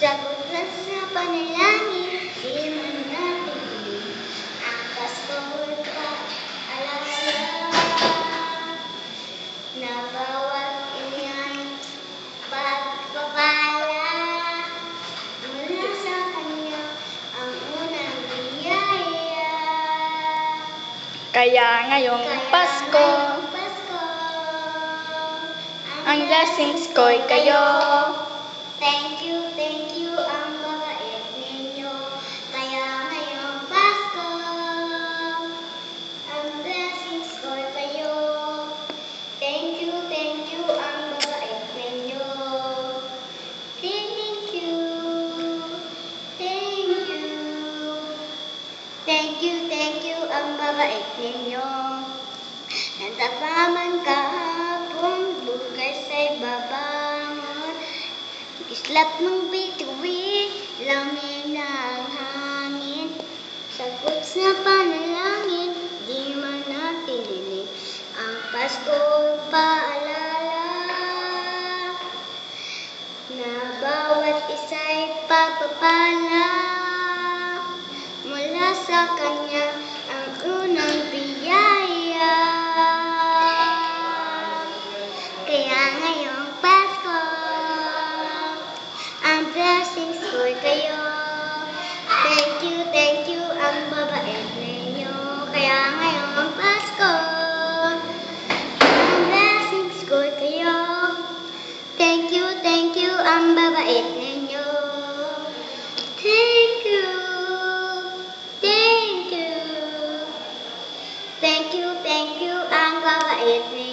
Sagot na sa panalangin, di man natin ang paskahul pa alala na bawat inya'y pagpapala mula sa kanya ang unang biyaya. Kaya ngayong Pasko, ang blessings ko'y kayo. Thank you, ang babait ninyo. Kaya ngayong Pasko, ang blessings ko'y kayo. Thank you, ang babait ninyo. Thank you. Thank you, ang babait ninyo. Natapaman kahapon, bukas ay babangon. Kislap ng bituin, langit ng hangin. Sagot sa panalangin, di man natin dinig ang Pasko paalala na bawat isa'y pagpapala mula sa kanya ang unang biyaya. Kaya ngayong Pasko, ang blessings ko'y kayo. Thank you, ang babait ninyo. Kaya ngayong Pasko, ang blessings ko'y kayo. Thank you, ang babait ninyo. Thank you. Thank you, ang babait ninyo.